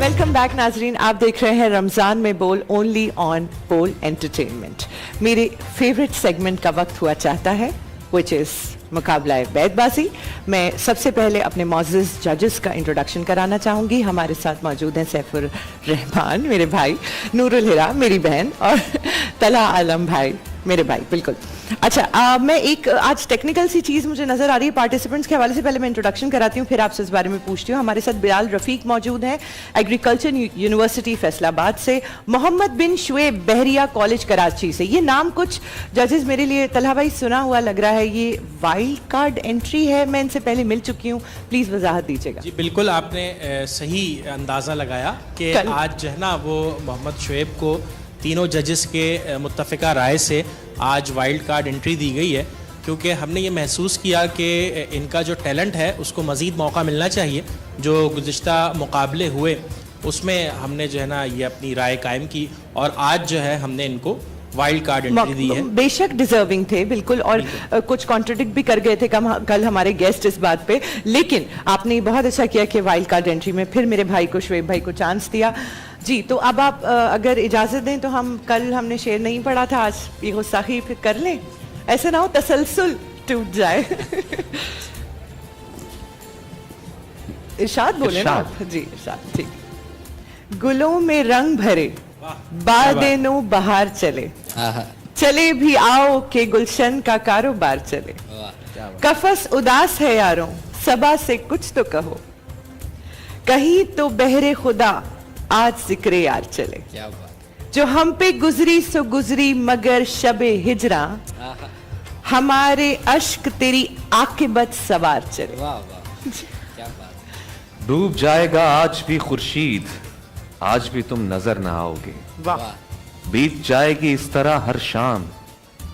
Welcome back नाजरीन, आप देख रहे हैं रमज़ान में बोल ओनली ऑन बोल एंटरटेनमेंट। मेरे फेवरेट सेगमेंट का वक्त हुआ चाहता है विच इज़ मुकाबला बैतबाजी। मैं सबसे पहले अपने मौजूद जजेस का इंट्रोडक्शन कराना चाहूँगी। हमारे साथ मौजूद हैं सैफुर रहमान मेरे भाई, नूरुल हिरा मेरी बहन, और तला आलम भाई मेरे भाई। बिल्कुल। अच्छा, मैं एक आज टेक्निकल सी चीज़ मुझे नज़र आ रही है पार्टिसिपेंट्स के हवाले से। पहले मैं इंट्रोडक्शन कराती हूँ, फिर आपसे इस बारे में पूछती हूँ। हमारे साथ बिलाल रफ़ीक मौजूद हैं एग्रीकल्चर यूनिवर्सिटी फैसलाबाद से, मोहम्मद बिन शुएब बहरिया कॉलेज कराची से। ये नाम कुछ जजेस मेरे लिए तलहा भाई सुना हुआ लग रहा है, ये वाइल्ड कार्ड एंट्री है? मैं इनसे पहले मिल चुकी हूँ, प्लीज़ वजाहत दीजिएगा। जी बिल्कुल, आपने सही अंदाज़ा लगाया कि आज जो है ना वो मोहम्मद शुएब को तीनों जजेस के मुत्तफ़िका राय से आज वाइल्ड कार्ड एंट्री दी गई है, क्योंकि हमने ये महसूस किया कि इनका जो टैलेंट है उसको मज़ीद मौका मिलना चाहिए। जो गुज़िश्ता मुकाबले हुए उसमें हमने जो है ना ये अपनी राय कायम की और आज जो है हमने इनको वाइल्ड कार्ड एंट्री दी है। बेशक डिजर्विंग थे बिल्कुल, और कुछ कॉन्ट्रडिक्ट भी कर गए थे कल हमारे गेस्ट इस बात पे, लेकिन आपने बहुत अच्छा किया कि वाइल्ड कार्ड एंट्री में फिर मेरे भाई को, शुएब भाई को चांस दिया। जी, तो अब आप अगर इजाज़त दें तो हम कल हमने शेर नहीं पढ़ा था, आज ये गुस्ताखी फिर कर लें, ऐसा ना हो तसलसल टूट जाए। इरशाद बोले ना आप? जी इरशाद, ठीक। गुलों में रंग भरे बादेनो बहार चले, चले भी आओ के गुलशन का कारोबार चले। कफस उदास है यारों, सबा से कुछ तो कहो, कहीं तो बहरे खुदा आज जिक्रे यार चले। क्या बात। जो हम पे गुजरी सो गुजरी मगर शबे हिजरा, हमारे अश्क तेरी आकिबत सवार चले। वाह वाह, क्या बात। डूब जाएगा आज भी खुर्शीद, आज भी तुम नजर ना आओगे। वाह। बीत जाएगी इस तरह हर शाम,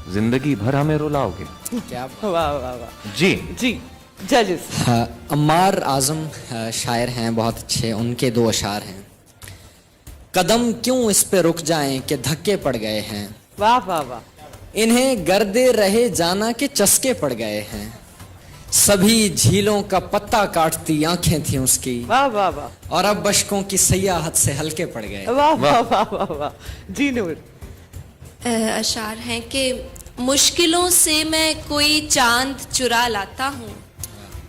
जिंदगी भर हमें रुलाओगे। क्या वाह वाह वाह। जी जी जजेस। अम्मार आजम शायर हैं बहुत अच्छे, उनके दो अशार हैं। कदम क्यों इस पे रुक जाएं कि धक्के पड़ गए हैं, वाह वाह वाह। इन्हें गर्दे रहे जाना के चस्के पड़ गए हैं, सभी झीलों का पत्ता काटती आंखें थी उसकी, वाह वाह वाह। और अब बशकों की सयाहत से हल्के पड़ गए। वाह वाह वाह वाह वाह। जी नूर। अशार हैं कि मुश्किलों से मैं कोई चांद चुरा लाता हूँ,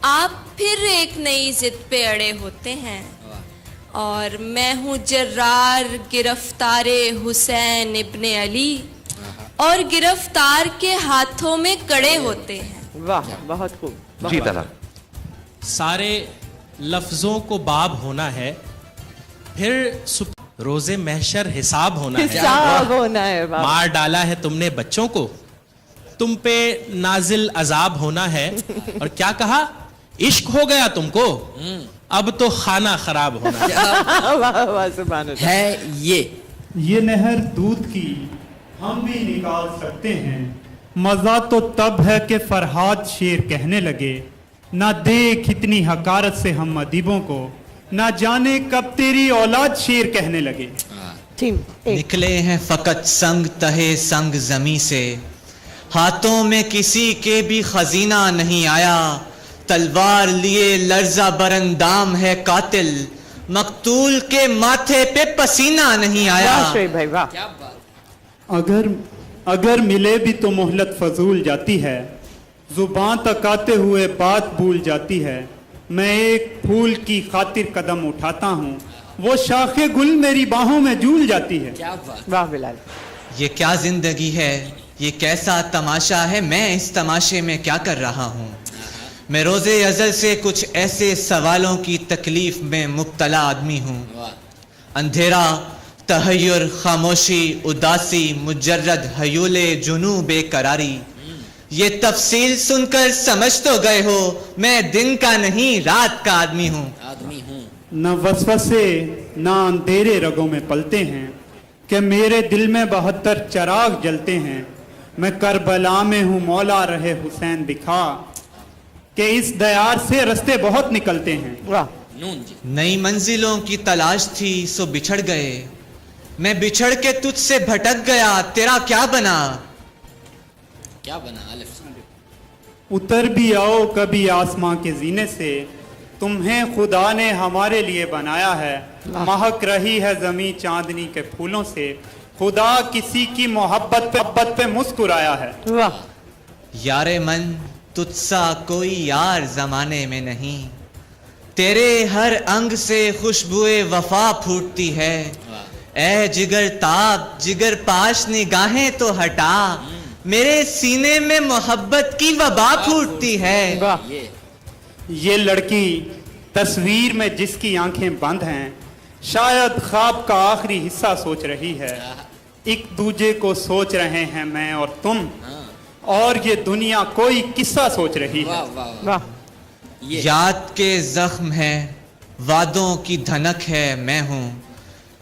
आप फिर एक नई जिद पे अड़े होते हैं, और मैं हूँ जर्रार गिरफ्तारे हुसैन इब्ने अली, और गिरफ्तार के हाथों में कड़े होते हैं। वाह बहुत खूब। जी तला। सारे लफ्ज़ों को बाब होना है, फिर रोज़े महशर हिसाब होना है। हिसाब होना है। वाह। मार डाला है तुमने बच्चों को, तुम पे नाजिल अजाब होना है, और क्या कहा, इश्क हो गया तुमको, अब तो खाना खराब होना है। वाह वाह सुभान अल्लाह। है ये नहर दूध की हम भी निकाल सकते हैं, मजा तो तब है कि फरहाद शेर कहने लगे, ना देख इतनी हकारत से हम अदीबों को, ना जाने कब तेरी औलाद शेर कहने लगे। टीम एक। निकले हैं फकत संग तहे संग जमी से, हाथों में किसी के भी खजीना नहीं आया, तलवार लिए लर्जा बरंदाम है कातिल, मकतूल के माथे पे पसीना नहीं आया। वाह शुएब भाई वाह। क्या बात। अगर मिले भी तो मोहलत फजूल जाती है, जुबान तक आते हुए बात भूल जाती है, मैं एक फूल की खातिर कदम उठाता हूँ, वो शाखे गुल मेरी बाहों में झूल जाती है। क्या बात। वाह बिलाल। ये क्या जिंदगी है, ये कैसा तमाशा है, मैं इस तमाशे में क्या कर रहा हूँ। मैं रोज़े अज़ल से कुछ ऐसे सवालों की तकलीफ में मुब्तला आदमी हूँ। अंधेरा, तहय्युर, खामोशी, उदासी, मुजर्रद हयूले, जुनू, बेकरारी, ये तफसील सुनकर समझ तो गए हो, मैं दिन का नहीं रात का आदमी हूँ। न वसवसे न अंधेरे रगों में पलते हैं, कि मेरे दिल में 72 चराग जलते हैं, मैं करबला में हूँ मौला रहे हुसैन दिखा, कि इस दयार से रास्ते बहुत निकलते हैं। वाह। नई मंजिलों की तलाश थी सो बिछड़ गए, मैं बिछड़ के तुझसे भटक गया, तेरा क्या बना। क्या बना। उतर भी आओ कभी आसमां के जीने से, तुम्हें खुदा ने हमारे लिए बनाया है, महक रही है जमी चांदनी के फूलों से, खुदा किसी की मोहब्बत पे मुस्कुराया है। वाह, यारे मन तुझसा कोई यार जमाने में नहीं, तेरे हर अंग से खुशबुए वफा फूटती है, ए जिगर ताब जिगर पाश निगाहें तो हटा, मेरे सीने में मोहब्बत की वबा फूटती है। वाह, ये लड़की तस्वीर में जिसकी आंखें बंद हैं, शायद ख्वाब का आखिरी हिस्सा सोच रही है, एक दूजे को सोच रहे हैं मैं और तुम, और ये दुनिया कोई किस्सा सोच रही है। वाह, याद के जख्म है, वादों की धनक है मैं हूँ,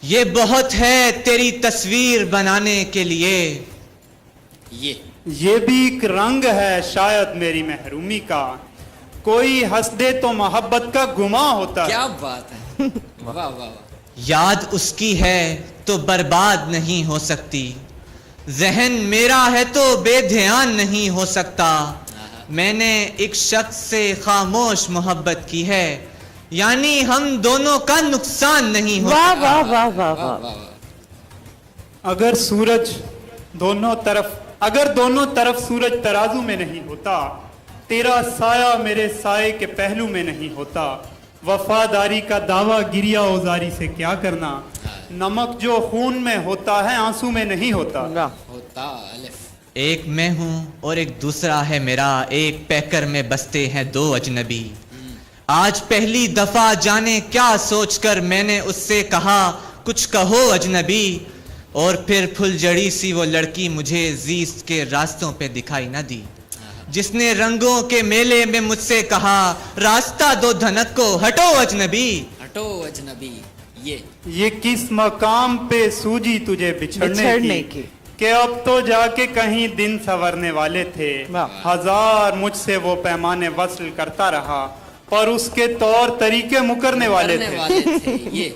ये बहुत है तेरी तस्वीर बनाने के लिए। ये भी एक रंग है शायद मेरी महरूमी का, कोई हंस दे तो मोहब्बत का गुमा होता है। क्या बात है, वाह वाह वाह। याद उसकी है तो बर्बाद नहीं हो सकती, जहन मेरा है तो बेध्यान नहीं हो सकता, मैंने एक शख्स से खामोश मोहब्बत की है, यानी हम दोनों का नुकसान नहीं हो वाह, सकता। वाह, वाह, वाह, वाह। अगर दोनों तरफ सूरज तराजू में नहीं होता, तेरा साया मेरे साये के पहलू में नहीं होता, वफादारी का दावा गिरिया औजारी से क्या करना, नमक जो खून में होता है आंसू में नहीं होता। होता अलिफ। एक मैं हूँ और एक दूसरा है मेरा, एक पैकर में बसते हैं दो अजनबी, आज पहली दफा जाने क्या सोचकर मैंने उससे कहा कुछ कहो अजनबी, और फिर फुलझड़ी सी वो लड़की मुझे जीस्त के रास्तों पे दिखाई न दी, जिसने रंगों के मेले में मुझसे कहा रास्ता दो धनक को, हटो अजनबी। हटो अजनबी। ये किस मकाम पे सूझी तुझे बिछड़ने की कि अब तो जाके कहीं दिन संवरने वाले थे, वाह। हजार मुझसे वो पैमाने वصل करता रहा, पर उसके तौर तरीके मुकरने वाले थे। ये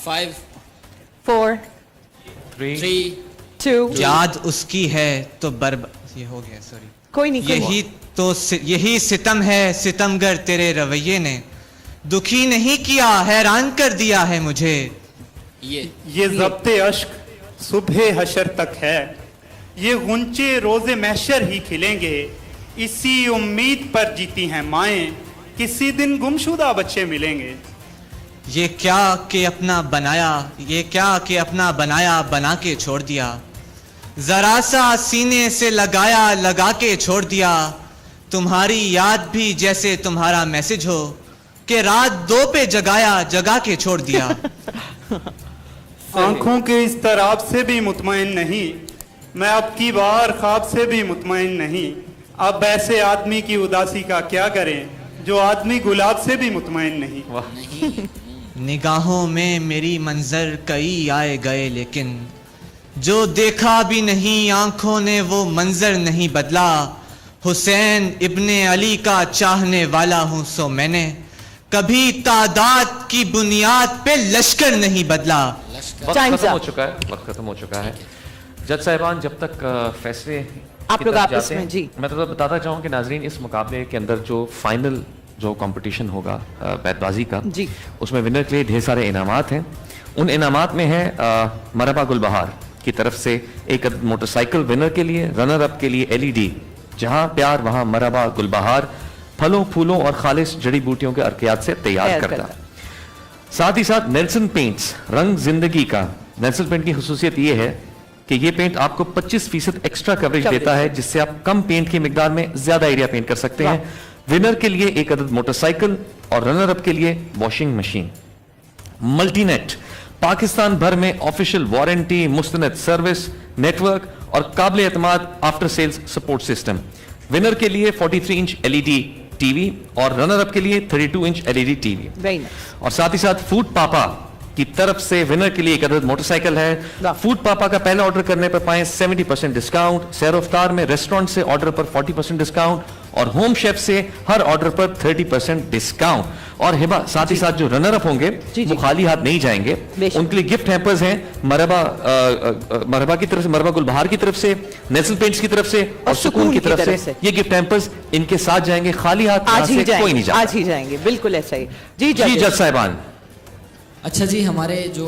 5 4 3 2 याद उसकी है तो ये हो गया, सॉरी। कोई नहीं, यही सितम है सितमगर तेरे रवैये ने, दुखी नहीं किया हैरान कर दिया है मुझे। ये ज़ब्ते अश्क सुबह हशर तक है, ये गुंचे रोजे महशर ही खिलेंगे, इसी उम्मीद पर जीती हैं माएं, किसी दिन गुमशुदा बच्चे मिलेंगे। ये क्या कि अपना बनाया बना के छोड़ दिया, जरा सा सीने से लगा के छोड़ दिया, तुम्हारी याद भी जैसे तुम्हारा मैसेज हो कि रात 2 पे जगा के छोड़ दिया। आंखों के इस तराब से भी मुतमईन नहीं, मैं अब की बार ख्वाब से भी मुतमईन नहीं, अब ऐसे आदमी की उदासी का क्या करें जो आदमी गुलाब से भी मुतमईन नहीं। निगाहों में मेरी मंजर कई आए गए, लेकिन जो देखा भी नहीं आंखों ने वो मंजर नहीं बदला, हुसैन इब्ने अली का चाहने वाला हूं सो मैंने कभी तादाद की बुनियाद पे लश्कर नहीं बदला। वक्त खत्म हो चुका है। जज साहिबान जब तक फैसले आप लोग आपस में, जी मैं तो बताता चाहूँ कि नाजरीन इस मुकाबले के अंदर जो फाइनल जो कंपटीशन होगा बैतबाजी का, जी, उसमें विनर के लिए ढेर सारे इनामात हैं। उन इनामात में है मरहबा गुलबहार की तरफ से एक मोटरसाइकिल विनर के लिए, रनर अप के लिए LED, जहां प्यार वहां मरहबा गुलबहार, फलों फूलों और खालिश जड़ी बूटियों के अर्कियात से तैयार करता। साथ ही साथ नेल्सन पेंट्स रंग जिंदगी का, नेल्सन पेंट की खुसूसियत ये है कि ये पेंट आपको 25% एक्स्ट्रा कवरेज देता है, जिससे आप कम पेंट की मिकदार में ज्यादा एरिया पेंट कर सकते हैं। विनर के लिए एक अदद मोटरसाइकिल और रनर अप के लिए वॉशिंग मशीन। मल्टीनेट पाकिस्तान भर में ऑफिशियल वारंटी, मुस्तनद सर्विस नेटवर्क और काबिल एतमाद after sales support system. Winner के लिए 43 इंच LED टीवी और रनर अप के लिए 32 inch LED TV. Very nice. और साथ ही साथ फूड पापा की तरफ से विनर के लिए एक अदद मोटरसाइकिल है। फूड पापा का पहला ऑर्डर करने पर पाएं 70% डिस्काउंट, सैर अफ्तार में रेस्टोरेंट से ऑर्डर पर 40% डिस्काउंट और होम शेफ से हर ऑर्डर पर 30% डिस्काउंट। और हिबा साथ ही साथ जो रनर अप होंगे वो खाली हाथ नहीं जाएंगे, बेशक। उनके लिए गिफ्ट हैम्पर्स हैं मरहबा की तरफ से, मरहबा गुलबहार की तरफ से, नेस्ल पेंट्स की तरफ से और सुकून की तरफ से। ये गिफ्ट हैम्पर्स इनके साथ जाएंगे, खाली हाथ यहाँ आज ही से कोई नहीं जाएंगे, जाएगा। आज ही जाएंगे, बिल्कुल ऐसा ही। जी जी जज साहिबान। अच्छा जी, हमारे जो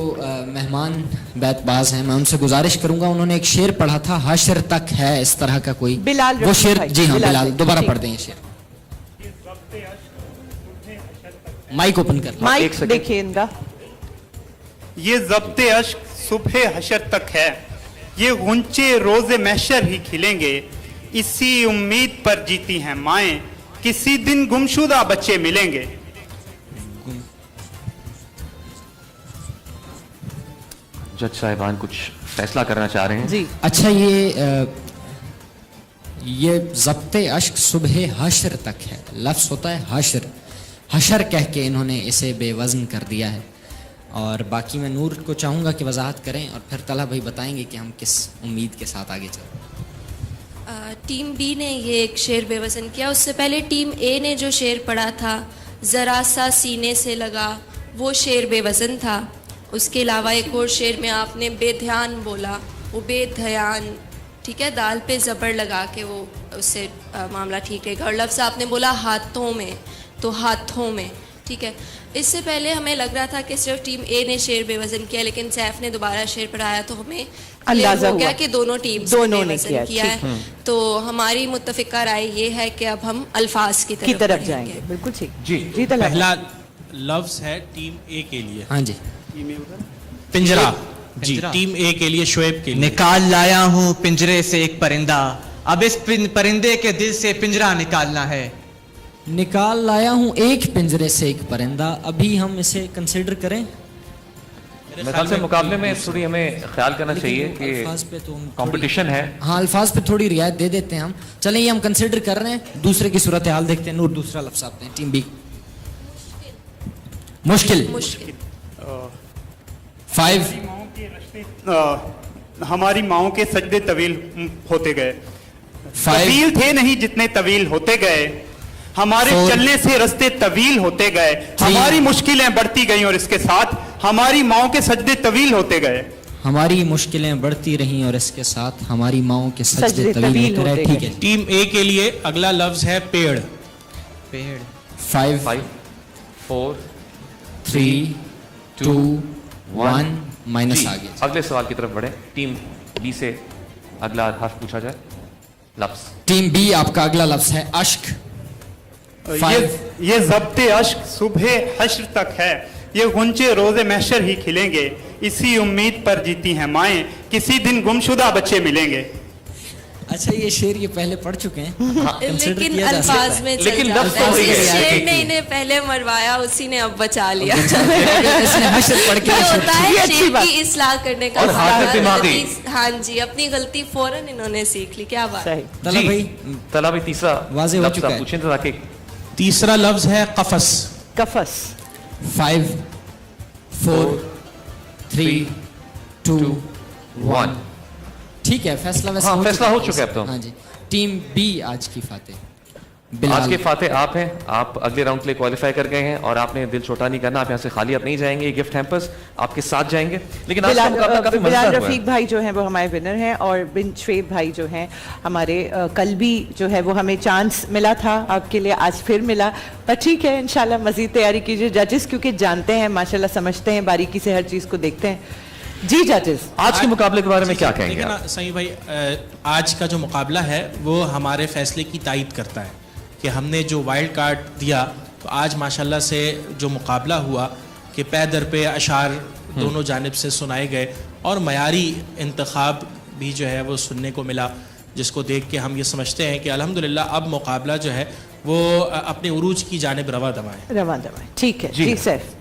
मेहमान बैतबाज हैं, मैं उनसे गुजारिश करूंगा, उन्होंने एक शेर पढ़ा था, हाशर तक है, इस तरह का कोई बिलाल वो रफीक शेर। भाई, जी हाँ बिलाल बिलाल, भाई, दोबारा ठीक। पढ़ दें ये शेर। माइक ओपन कर लो। माइक एक सेकंड। देखिए इनका। ये ज़ब्ते अश्क सुबह हशर तक है, ये गुंचे रोज़े महशर ही खिलेंगे, इसी उम्मीद पर जीती हैं माएं, किसी दिन गुमशुदा बच्चे मिलेंगे। जज साहिबान कुछ फैसला करना चाह रहे हैं? जी अच्छा, ये ज़ब्ते अश्क सुबह हशर तक है, लफ्ज़ होता है हशर, हशर कह के इन्होंने इसे बेवज़न कर दिया है। और बाकी मैं नूर को चाहूँगा कि वजाहत करें और फिर तला भाई बताएंगे कि हम किस उम्मीद के साथ आगे चलें। टीम बी ने ये एक शेर बेवज़न किया, उससे पहले टीम ए ने जो शेर पढ़ा था, ज़रा सा सीने से लगा, वो शेर बेवज़न था। उसके अलावा एक और शेर में आपने बेध्यान बोला, वो बेध्यान, ठीक है, दाल पे ज़बर लगा के वो उससे मामला ठीक रहेगा। और लफ्ज़ आपने बोला हाथों में, तो हाथों में, ठीक है। इससे पहले हमें लग रहा था कि सिर्फ टीम ए ने शेर बेवज़न किया, लेकिन सैफ ने दोबारा शेर पढ़ाया तो हमें अंदाजा हो गया हुआ कि दोनों टीम्स दोनों ने बेवज़न किया, किया है। तो हमारी मुत्तफ़िका राय ये है कि अब हम अल्फाज की की तरफ बढ़ेंगे। जाएंगे, बिल्कुल ठीक। जी जी तला भाई। पहला लफ्ज है टीम ए के लिए हाँ जी, पिंजरा। जी पिंजरा। टीम ए के लिए शोएब के लिए निकाल लाया हूँ पिंजरे से एक परिंदा, अब इस परिंदे के दिल से पिंजरा निकालना है। निकाल लाया हूँ एक पिंजरे से एक परिंदा, अभी हम इसे कंसिडर करें। मेरे ख्याल से मुकाबले में थोड़ी हमें ख्याल करना चाहिए अल्फाज पे तो हम कि कंपटीशन है। हाँ, अल्फाज पे थोड़ी रियायत दे देते हैं हम। चलें, ये हम कंसिडर कर रहे हैं, दूसरे की सूरत हाल देखते हैं। नूर, दूसरा लफ्ज़ आते हैं टीम बी। मुश्किल। मुश्किल। 5 हमारी माओं के सजदे तवील होते गए, 5 तवील थे नहीं जितने तवील होते गए, हमारे 4 चलने से रास्ते तवील होते गए, हमारी मुश्किलें बढ़ती गईं और इसके साथ हमारी माओं के सजदे तवील होते गए। हमारी मुश्किलें बढ़ती रहीं और इसके साथ हमारी माओं के सजदे तवील होते रहे। ठीक है। टीम ए के लिए अगला लफ्ज है पेड़। पेड़। 5 5 4 3 2 1 माइनस जी, आगे। अगले सवाल की तरफ बढ़े। टीम बी से अगला हर्फ पूछा जाए, लफ्ज। टीम बी, आपका अगला लफ्ज है अश्क। 5 ये ज़ब्ते अश्क सुबह हश्र तक है, ये गुंचे रोज़े महशर ही खिलेंगे, इसी उम्मीद पर जीती हैं माएं, किसी दिन गुमशुदा बच्चे मिलेंगे। अच्छा, ये शेर ये पहले पढ़ चुके हैं, consider लेकिन किया जा सकता अल्फाज है। में चल लेकिन जाता लफ्ज़ है। तो वही जिस है। शेर ने इन्हें पहले मरवाया उसी ने अब बचा लिया। इसने हश्र पढ़ के ये होता है ये अच्छी शेर बात। की इस्लाह करने का और हाथ सवाल। दिमागी। हाँ जी, अपनी गलती फौरन इन्होंने सीख ली। क्या बात। सही। तला जी, भाई, तला भाई तीसरा वाज़े हो लफ्ज़ चुका आप है। पूछें तो ताकि तीसरा लफ्ज है कफस। कफस। 5 4 3 2 1। ठीक है, फैसला वैसे हाँ, हो फैसला चुका हो चुका है अब तो। हाँ जी, टीम बी आज की फातेह। आज बिलाल, के फाते आप हैं, आप अगले राउंड के लिए क्वालिफाई कर गए हैं और आपने दिल छोटा नहीं करना, आप यहाँ से खाली आप नहीं जाएंगे, ये गिफ्ट हैम्पर्स आपके साथ जाएंगे। लेकिन आज का मुकाबला काफी बिलाल मजेदार हुआ है। रफीक भाई जो हैं वो हमारे विनर हैं, और बिन शोएब भाई जो हैं हमारे कल भी जो है वो हमें चांस मिला था आपके लिए, आज फिर मिला। पर ठीक है, इंशाल्लाह मजीद तैयारी कीजिए। जजेस क्योंकि जानते हैं, माशाल्लाह समझते हैं, बारीकी से हर चीज़ को देखते हैं। जी जजेस, आज के मुकाबले के बारे में क्या कहेंगे देखिए ना आप? सही भाई, आज का जो मुकाबला है वो हमारे फैसले की तायद करता है कि हमने जो वाइल्ड कार्ड दिया, तो आज माशाल्लाह से जो मुकाबला हुआ कि पै दर पे अशार दोनों जानिब से सुनाए गए और मयारी इंतखाब भी जो है वो सुनने को मिला, जिसको देख के हम ये समझते हैं कि अल्हम्दुलिल्लाह अब मुकाबला जो है वो अपने उरूज की जानिब रवा दवा है। रवा दवा, ठीक है। जी। जी सैफ।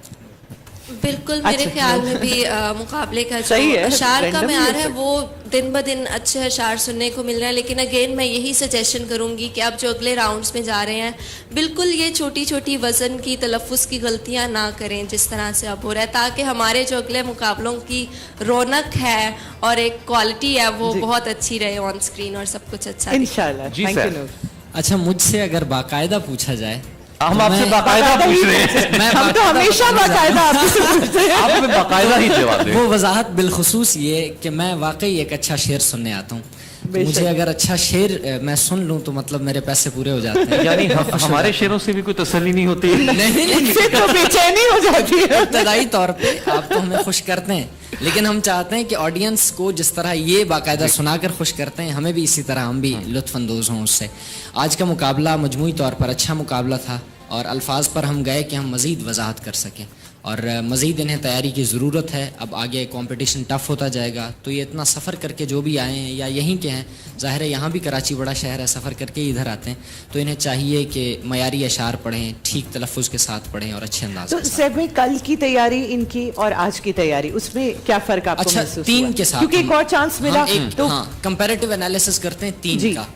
बिल्कुल, मेरे अच्छा। ख्याल में भी मुकाबले का जो सही है, अशार का random म्यार ही है हो वो दिन ब दिन अच्छे अशार सुनने को मिल रहा है। लेकिन अगेन मैं यही सजेशन करूंगी कि आप जो अगले राउंड्स में जा रहे हैं, बिल्कुल ये छोटी छोटी वज़न की तलफ़्फ़ुज़ की गलतियां ना करें जिस तरह से अब हो रहा है, ताकि हमारे जो अगले मुकाबलों की रौनक है और एक क्वालिटी है वो बहुत अच्छी रहे ऑन स्क्रीन और सब कुछ अच्छा दिखे। इंशाल्लाह। जी थैंक यू सर। नूर। अच्छा, मुझसे अगर बाकायदा पूछा जाए, हम आपसे बाकायदा पूछ रहे हैं, मैं हम तो हमेशा बाकायदा आपसे पूछते हैं। आप हमें बाकायदा ही जवाब दें। वो वजाहत बिलखुसूस ये कि मैं वाकई एक अच्छा शेर सुनने आता हूँ। तो मुझे अगर अच्छा शेर मैं सुन लूँ तो मतलब मेरे पैसे पूरे हो जाते हैं। यानी हमारे शेरों से भी कोई तसल्ली नहीं होती। नहीं, फिर तो बेचैनी हो जाती है। इब्तदाई तौर पे आप तो हमें खुश करते हैं, लेकिन हम चाहते हैं कि ऑडियंस को जिस तरह ये बाकायदा सुनाकर खुश करते हैं, हमें भी इसी तरह हम भी लुत्फ अंदोज़ हों उससे। आज का मुकाबला मजमूई तौर पर अच्छा मुकाबला था और अल्फाज पर हम गए कि हम मज़ीद वजाहत कर सकें और मज़ीद इन्हें तैयारी की ज़रूरत है। अब आगे कंपटीशन टफ़ होता जाएगा, तो ये इतना सफ़र करके जो भी आए हैं या यहीं के हैं, ज़ाहिर है यहाँ भी कराची बड़ा शहर है, सफ़र करके इधर आते हैं, तो इन्हें चाहिए कि मयारी अशार पढ़ें, ठीक तलफ़ुज़ के साथ पढ़ें और अच्छे अंदाज़ तो के साथ। सैफ भाई, कल की तैयारी इनकी और आज की तैयारी, उसमें क्या फ़र्क आपको अच्छा, महसूस तीन हुआ? के साथ क्योंकि एक और चांस मिला तो कंपैरेटिव एनालिसिस करते हैं तीन जी। का,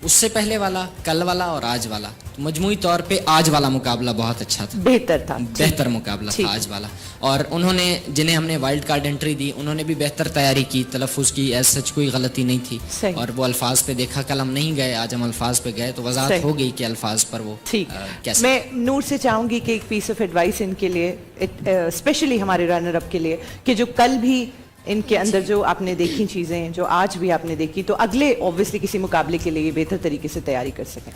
उससे पहले वाला, कल वाला और आज वाला। तो मजमूई तौर पे आज वाला मुकाबला बहुत अच्छा था, बेहतर था, बेहतर मुकाबला था आज वाला। और उन्होंने, जिन्हें हमने वाइल्ड कार्ड एंट्री दी, उन्होंने भी बेहतर तैयारी की, तलफ़ुज़ की एज सच कोई गलती नहीं थी। सही। और वो अल्फाज पे देखा, कल हम नहीं गए, आज हम अल्फाज पे गए, तो वजाहत सही। हो गई कि अल्फाज पर वो ठीक। कैसे। मैं नूर से चाहूंगी कि एक पीस ऑफ एडवाइस इनके लिए, स्पेशली हमारे रनर अप के लिए, कि जो कल भी इनके अंदर जो आपने देखी चीज़ें, जो आज भी आपने देखी, तो अगले ऑब्वियसली किसी मुकाबले के लिए बेहतर तरीके से तैयारी कर सकें।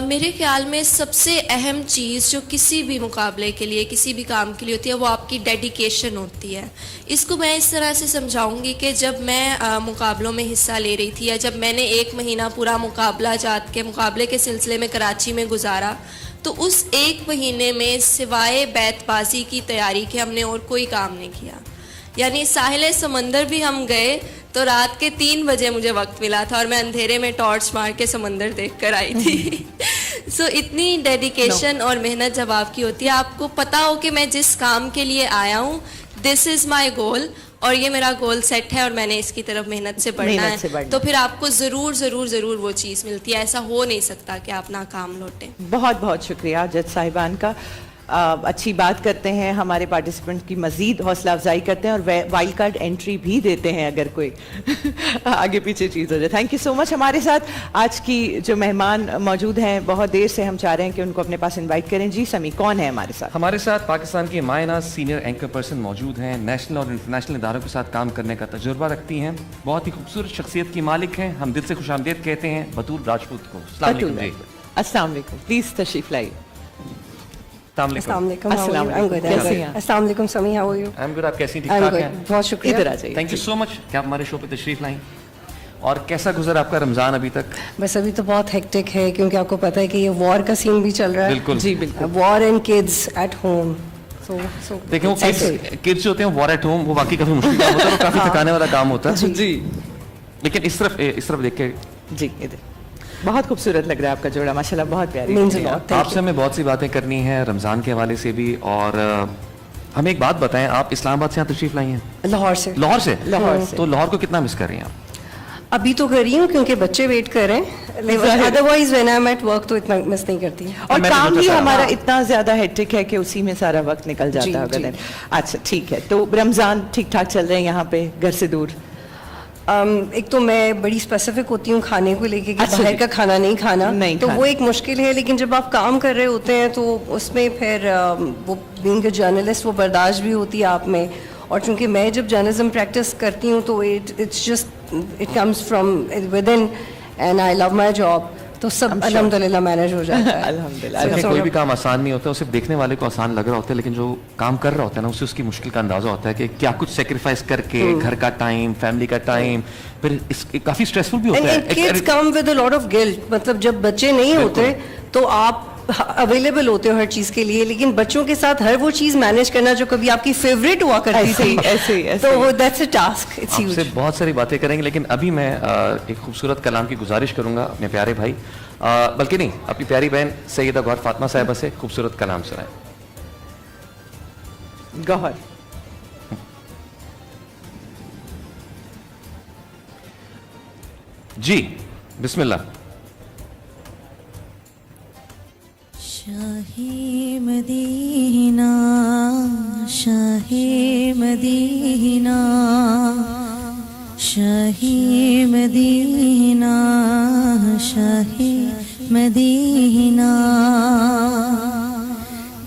मेरे ख्याल में सबसे अहम चीज़ जो किसी भी मुकाबले के लिए, किसी भी काम के लिए होती है, वो आपकी डेडिकेशन होती है। इसको मैं इस तरह से समझाऊंगी कि जब मैं मुकाबलों में हिस्सा ले रही थी, या जब मैंने 1 महीना पूरा मुकाबला जात के मुकाबले के सिलसिले में कराची में गुजारा, तो उस 1 महीने में सिवाय बैतबाजी की तैयारी के हमने और कोई काम नहीं किया। यानी साहिल समंदर भी हम गए तो रात के 3 बजे मुझे वक्त मिला था और मैं अंधेरे में टॉर्च मार के समंदर देख कर आई थी। सो इतनी डेडिकेशन और मेहनत जब आपकी होती है, आपको पता हो कि मैं जिस काम के लिए आया हूँ, दिस इज़ माई गोल, और ये मेरा गोल सेट है और मैंने इसकी तरफ मेहनत से बढ़ना है, तो फिर आपको ज़रूर वो चीज़ मिलती है। ऐसा हो नहीं सकता कि आप नाकाम लौटें। बहुत बहुत शुक्रिया जज साहिबान का। अच्छी बात करते हैं, हमारे पार्टिसिपेंट की मज़ीद हौसला अफजाई करते हैं और वाइल्ड कार्ड एंट्री भी देते हैं अगर कोई आगे पीछे चीज़ हो जाए। Thank you so much. हमारे साथ आज की जो मेहमान मौजूद हैं, बहुत देर से हम चाह रहे हैं कि उनको अपने पास इनवाइट करें। जी समी, कौन है हमारे साथ? हमारे साथ पाकिस्तान की मायना सीनियर एंकर पर्सन मौजूद हैं, नेशनल और इंटरनेशनल इदारों के साथ काम करने का तजुर्बा रखती हैं, बहुत ही खूबसूरत शख्सियत की मालिक हैं। हम दिल से खुशामदीद कहते हैं बतूल राजपूत को। अस्सलाम वालेकुम जी। अस्सलाम वालेकुम, प्लीज़ तशरीफ लाइए। Assalamu alaikum. How are you? I'm good. कैसे हैं? Assalamu alaikum, Sami. How are you? I'm good. आप कैसी ठीक I'm ठाक good. हैं? बहुत शुक्रिया। इधर आ जाइए। थैंक यू सो मच कि आप हमारे शो पे तशरीफ लाएं। और कैसा गुजरा आपका रमज़ान अभी तक? बस अभी तो बहुत हेक्टिक है, क्योंकि आपको पता है कि ये वॉर का सीन भी चल रहा है। बिल्कुल जी बिल्कुल। War and kids at home. देखिए, वो किड्स जो होते हैं वॉर एट होम, वो वाकई काफ़ी मुश्किल काम होता है और काफ़ी थकाने वाला काम होता है। जी लेकिन इस तरफ देख के जी, इधर बहुत खूबसूरत लग रहा है आपका जोड़ा, माशाल्लाह, बहुत प्यारी। आपसे हमें बहुत सी बातें करनी है रमज़ान के हवाले से भी। और हमें एक बात बताएं, आप इस्लामाबाद से यहाँ तशरीफ लाई हैं? लाहौर से। लाहौर से? लाहौर से। तो लाहौर को कितना मिस कर रही हैं आप? अभी तो कर रही हूँ क्योंकि बच्चे वेट कर रहे हैं, otherwise when I am at work तो इतना मिस नहीं करती। और मैंने काम सोचा भी था। हमारा इतना ज्यादा हेक्टिक है कि उसी में सारा वक्त निकल जी, जाता है जी। अगले दिन। अच्छा ठीक है, तो रमजान ठीक ठाक चल रहे हैं यहाँ पे घर से दूर? एक तो मैं बड़ी स्पेसिफिक होती हूँ खाने को लेके कि अच्छा बाहर जी। का खाना नहीं खाना, नहीं तो खाना। वो एक मुश्किल है। लेकिन जब आप काम कर रहे होते हैं तो उसमें फिर वो बीइंग अ जर्नलिस्ट वो बर्दाश्त भी होती है आप में। और चूंकि मैं जब जर्नलिज्म प्रैक्टिस करती हूँ तो it's just it comes from with in and I love my job, तो सब अल्हम्दुलिल्लाह मैनेज हो जाता है। अल्हम्दुलिल्लाह। देखिए, So, कोई भी काम आसान नहीं होता, उसे देखने वाले को आसान लग रहा होता है, लेकिन जो काम कर रहा होता है ना, उसे उसकी मुश्किल का अंदाजा होता है कि क्या कुछ सेक्रीफाइस करके घर का टाइम, फैमिली का टाइम, फिर काफी स्ट्रेसफुल भी होता एंड किड्स है। Come with a lot of guilt. मतलब जब बच्चे नहीं होते तो आप अवेलेबल होते हो हर चीज के लिए, लेकिन बच्चों के साथ हर वो चीज मैनेज करना जो कभी आपकी फेवरेट हुआ करती ऐसे ही, थी, ऐसे ही। तो दैट्स अ टास्क, इट्स आपसे ह्यूज। बहुत सारी बातें करेंगे, लेकिन अभी मैं एक खूबसूरत कलाम की गुजारिश करूंगा अपने प्यारे भाई, बल्कि नहीं, अपनी प्यारी बहन सैयदा गौहर फातिमा साहिबा से खूबसूरत कलाम सुनाएं। गौहर। जी बिस्मिल्लाह। Shah Medina, Shah Medina, Shah Medina, Shah Medina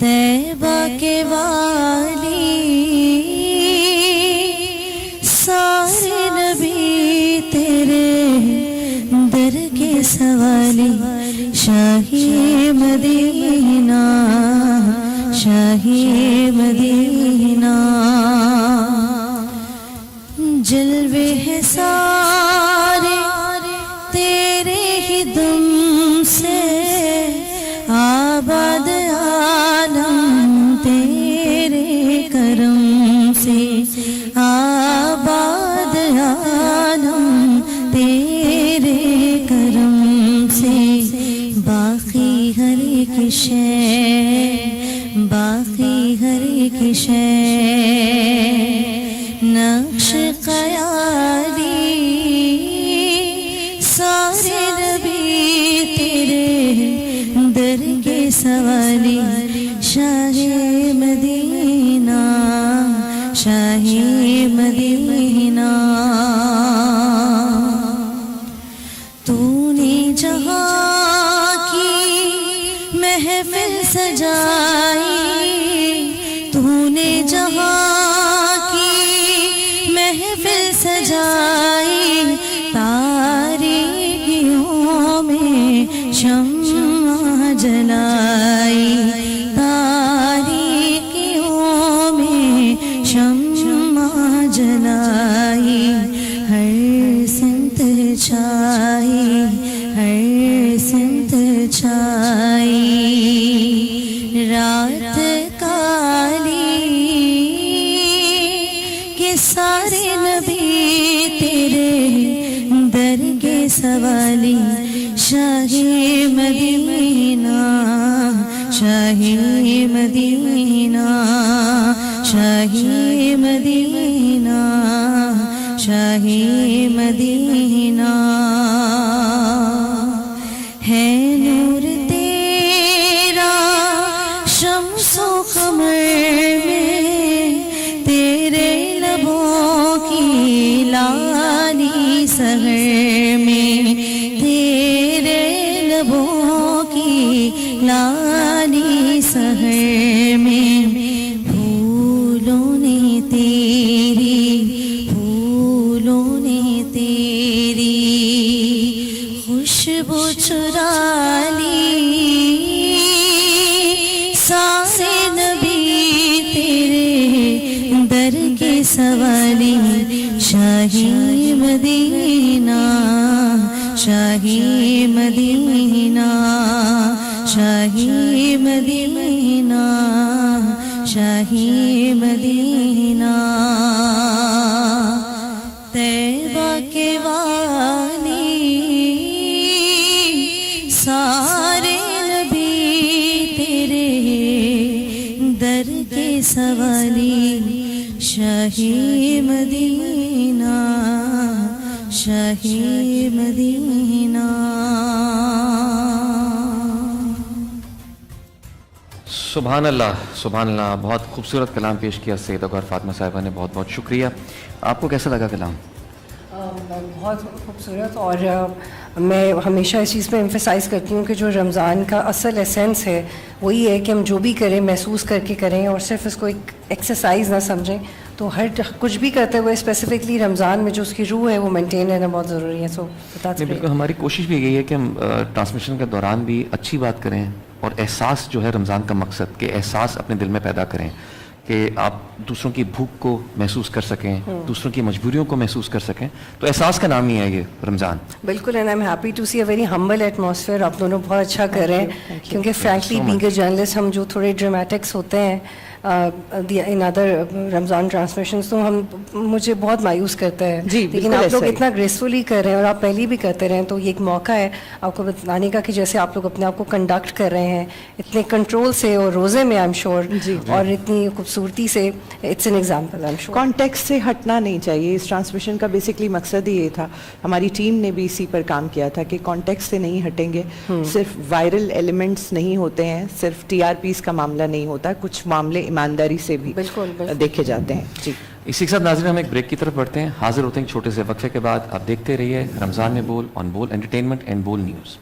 तैबा के वाली सारे नबी तेरे दर के सवाली शाही मदीना शाही मदीना जलवे हैं सारे तेरे ही दम से आबाद आलम तेरे करम से आबाद आलम तेरे करम से बाकी हर एक शय बाकी हर एक शय नक्श ख़याली सारे नबी तेरे दर के सवाली शाहे मदीना शाहे मदीना तूने जहाँ की महफिल सजाई तूने जहाँ की महफिल सजाई तारीकियों में शम्मा जलाई तारीकियों में शम्मा जलाई हर सिमत छाई हर सिमत छाई रात काली के सारे नबी तेरे दर के सवाली शाही मदीना शाही मदीना शाही मदीना शाही मदीना है नूर तेरा शम्सो कमर में तेरे लबों की लाली सहर में तेरे लबों की लाली सहर में फूलों ने तेरी खुशबू चुरा ली सारे नबी तेरे दर के सवाली शाही मदीना शाही मदीना शाही मदीना शाही मदीना तैबा के वाली सारे नबी तेरे दर के सवाली शाही मदीना शाही मदीना सुभान अल्लाह सुभान अल्लाह। बहुत खूबसूरत कलाम पेश किया सैयदा गौहर फातिमा साहिबा ने, बहुत बहुत शुक्रिया। आपको कैसा लगा कलाम? बहुत खूबसूरत। और मैं हमेशा इस चीज़ पे एम्फेसाइज़ करती हूँ कि जो रमज़ान का असल एसेंस है वही है कि हम जो भी करें महसूस करके करें और सिर्फ इसको एक एक्सरसाइज ना समझें। तो हर कुछ भी करते हुए स्पेसिफिकली रमज़ान में जो उसकी रूह है वो मेंटेन रहना बहुत ज़रूरी है। सो बिल्कुल हमारी कोशिश भी यही है कि हम ट्रांसमिशन के दौरान भी अच्छी बात करें और एहसास जो है रमज़ान का मकसद के एहसास अपने दिल में पैदा करें कि आप दूसरों की भूख को महसूस कर सकें, दूसरों की मजबूरियों को महसूस कर सकें। तो एहसास का नाम ही है ये रमज़ान। बिल्कुल। And I am happy to see a very humble atmosphere. आप दोनों बहुत अच्छा कर रहे हैं क्योंकि फ्रैंकली बीइंग अ जर्नलिस्ट हम जो थोड़े ड्रामेटिक्स होते हैं इन अदर रमज़ान ट्रांसमिशंस तो हम मुझे बहुत मायूस करता है। जी, लेकिन आप लोग इतना ग्रेसफुली कर रहे हैं और आप पहले भी करते रहे हैं तो ये एक मौका है आपको बताने का कि जैसे आप लोग अपने आप को कंडक्ट कर रहे हैं इतने कंट्रोल से और रोज़े में आई एम श्योर और इतनी खूबसूरती से। It's an example I am sure. Context से हटना नहीं चाहिए। इस ट्रांसमिशन का बेसिकली मकसद ही ये था, हमारी टीम ने भी इसी पर काम किया था कि कॉन्टेक्स्ट से नहीं हटेंगे। सिर्फ वायरल एलिमेंट्स नहीं होते हैं, सिर्फ टीआरपीस का मामला नहीं होता, कुछ मामले ईमानदारी से भी बिल्कुल देखे जाते हैं। जी इसी के साथ नाज़रीन हम एक ब्रेक की तरफ बढ़ते हैं। हाजिर होते हैं छोटे से वक्फे के बाद। आप देखते रहिए रमज़ान में बोल ऑन बोल एंटरटेनमेंट एंड बोल न्यूज़।